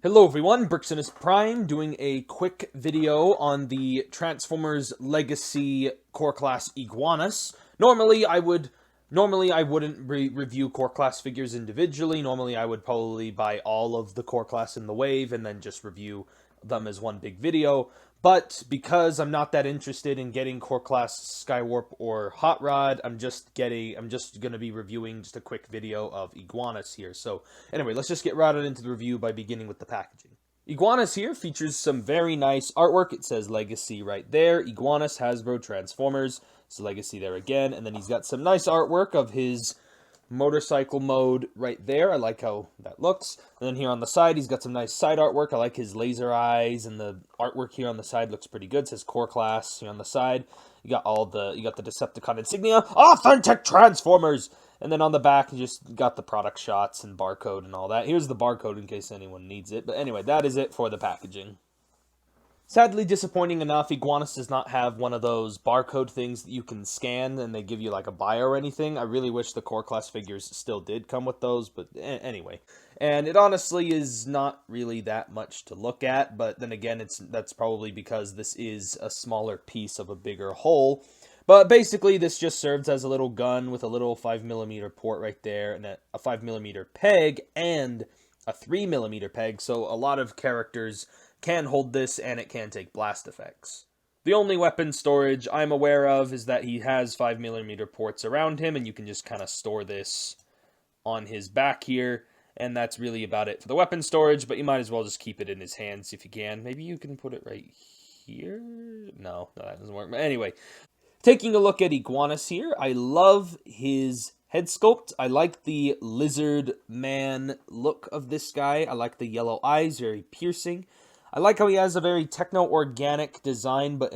Hello everyone, Briximus Prime doing a quick video on the Transformers Legacy Core Class Iguanus. Normally I wouldn't review Core Class figures individually. Normally I would probably buy all of the Core Class in the wave and then just review them as one big video. But because I'm not that interested in getting Core Class Skywarp or Hot Rod, I'm just gonna be reviewing just a quick video of Iguanus here. So anyway, let's just get right on into the review by beginning with the packaging. Iguanus here features some very nice artwork. It says Legacy right there. Iguanus Hasbro Transformers. It's Legacy there again. And then he's got some nice artwork of his motorcycle mode right there. I like how that looks. And then here on the side, he's got some nice side artwork. I like his laser eyes, and the artwork here on the side looks pretty good. It says Core Class here on the side. You got the Decepticon insignia, authentic Transformers. And then on the back, you just got the product shots and barcode and all that. Here's the barcode in case anyone needs it. But anyway, that is it for the packaging. Sadly, disappointing enough, Iguanus does not have one of those barcode things that you can scan and they give you like a bio or anything. I really wish the Core Class figures still did come with those, but anyway. And it honestly is not really that much to look at, but then again, that's probably because this is a smaller piece of a bigger whole. But basically, this just serves as a little gun with a little 5mm port right there, and a 5mm peg, and a 3mm peg, so a lot of characters can hold this, and it can take blast effects. The only weapon storage I'm aware of is that he has 5mm ports around him, and you can just kind of store this on his back here, and that's really about it for the weapon storage, but you might as well just keep it in his hands if you can. Maybe you can put it right here? No, that doesn't work. But anyway, taking a look at Iguanus here, I love his head sculpt. I like the lizard man look of this guy. I like the yellow eyes, very piercing. I like how he has a very techno-organic design, but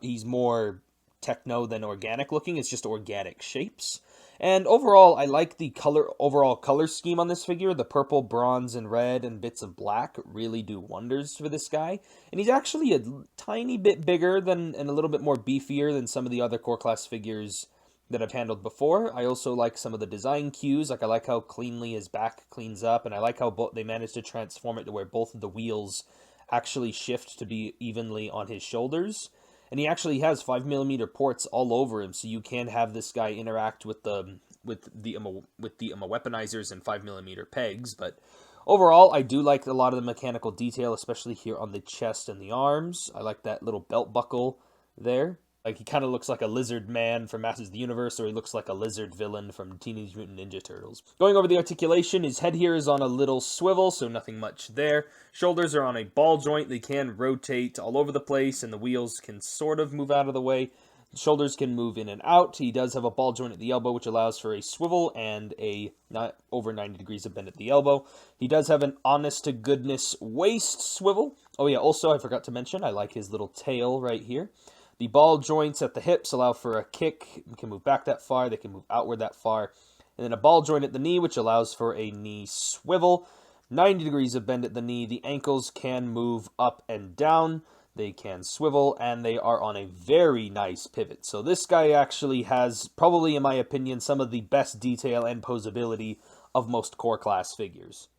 he's more techno than organic looking. It's just organic shapes. And overall, I like the overall color scheme on this figure. The purple, bronze, and red, and bits of black really do wonders for this guy. And he's actually a tiny bit bigger and a little bit more beefier than some of the other Core Class figures that I've handled before. I also like some of the design cues. Like, I like how cleanly his back cleans up, and I like how they managed to transform it to where both of the wheels actually shift to be evenly on his shoulders. And he actually has 5mm ports all over him, so you can have this guy interact with the weaponizers and 5mm pegs. But overall, I do like a lot of the mechanical detail, especially here on the chest and the arms. I like that little belt buckle there. Like, he kind of looks like a lizard man from Masters of the Universe, or he looks like a lizard villain from Teenage Mutant Ninja Turtles. Going over the articulation, his head here is on a little swivel, so nothing much there. Shoulders are on a ball joint. They can rotate all over the place, and the wheels can sort of move out of the way. The shoulders can move in and out. He does have a ball joint at the elbow, which allows for a swivel and a not over 90 degrees of bend at the elbow. He does have an honest-to-goodness waist swivel. Oh yeah, also, I forgot to mention, I like his little tail right here. The ball joints at the hips allow for a kick. You can move back that far. They can move outward that far. And then a ball joint at the knee, which allows for a knee swivel. 90 degrees of bend at the knee. The ankles can move up and down. They can swivel, and they are on a very nice pivot. So this guy actually has, probably in my opinion, some of the best detail and posability of most Core Class figures.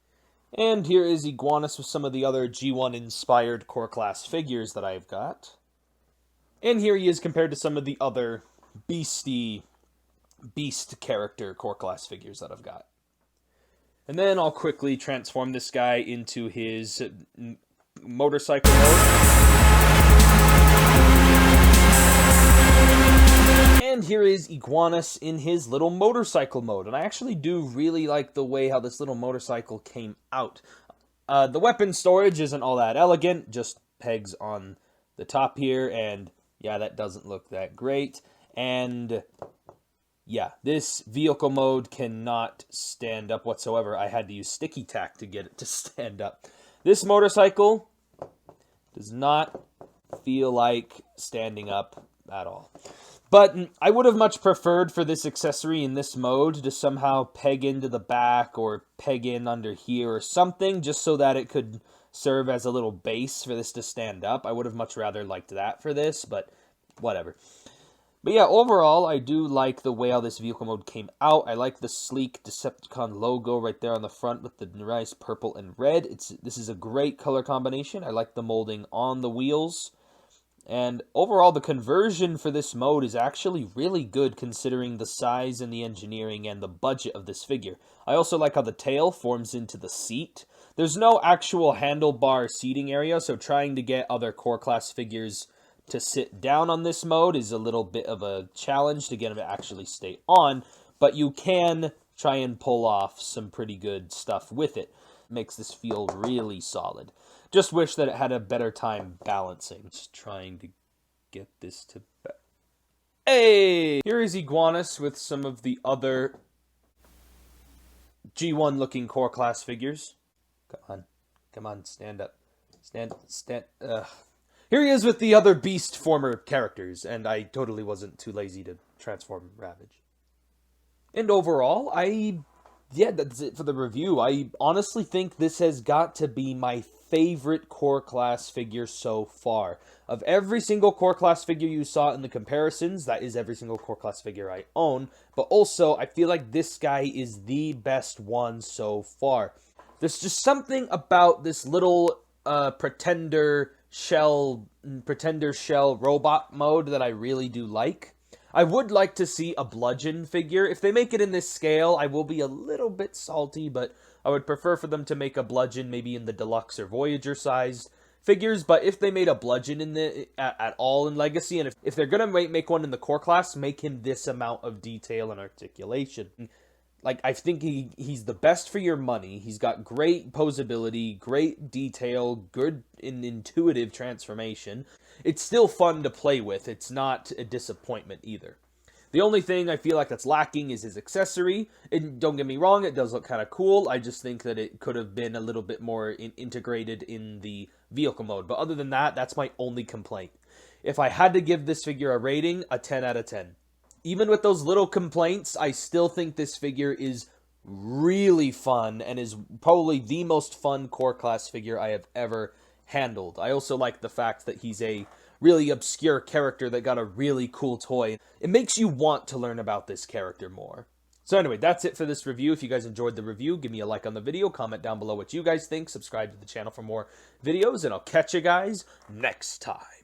And here is Iguanus with some of the other G1-inspired Core Class figures that I've got. And here he is compared to some of the other beast character Core Class figures that I've got. And then I'll quickly transform this guy into his motorcycle mode. And here is Iguanus in his little motorcycle mode. And I actually do really like the way how this little motorcycle came out. The weapon storage isn't all that elegant, just pegs on the top here, and yeah, that doesn't look that great. And yeah, this vehicle mode cannot stand up whatsoever. I had to use sticky tack to get it to stand up. This motorcycle does not feel like standing up at all. But I would have much preferred for this accessory in this mode to somehow peg into the back or peg in under here or something, just so that it could serve as a little base for this to stand up. I would have much rather liked that for this, but whatever. But yeah, overall, I do like the way how this vehicle mode came out. I like the sleek Decepticon logo right there on the front with the nice purple and red. This is a great color combination. I like the molding on the wheels. And overall, the conversion for this mode is actually really good considering the size and the engineering and the budget of this figure. I also like how the tail forms into the seat. There's no actual handlebar seating area, so trying to get other core class figures to sit down on this mode is a little bit of a challenge to get them to actually stay on, but you can try and pull off some pretty good stuff with it. Makes this feel really solid. Just wish that it had a better time balancing. Just trying to get this to... Hey! Here is Iguanus with some of the other G1 looking core class figures. Come on, stand up. Stand, Here he is with the other Beast former characters, and I totally wasn't too lazy to transform Ravage. And overall, yeah, that's it for the review. I honestly think this has got to be my favorite core class figure so far. Of every single core class figure you saw in the comparisons, that is every single core class figure I own, but also I feel like this guy is the best one so far. There's just something about this little pretender shell robot mode that I really do like. I would like to see a bludgeon figure. If they make it in this scale, I will be a little bit salty, but I would prefer for them to make a bludgeon maybe in the deluxe or Voyager sized figures. But if they made a bludgeon in at all in Legacy, and if they're gonna make one in the core class, make him this amount of detail and articulation. Like, I think he's the best for your money. He's got great posability, great detail, good and intuitive transformation. It's still fun to play with. It's not a disappointment either. The only thing I feel like that's lacking is his accessory. And don't get me wrong, it does look kind of cool. I just think that it could have been a little bit more integrated in the vehicle mode. But other than that, that's my only complaint. If I had to give this figure a rating, a 10 out of 10. Even with those little complaints, I still think this figure is really fun and is probably the most fun core class figure I have ever handled. I also like the fact that he's a really obscure character that got a really cool toy. It makes you want to learn about this character more. So anyway, that's it for this review. If you guys enjoyed the review, give me a like on the video, comment down below what you guys think, subscribe to the channel for more videos, and I'll catch you guys next time.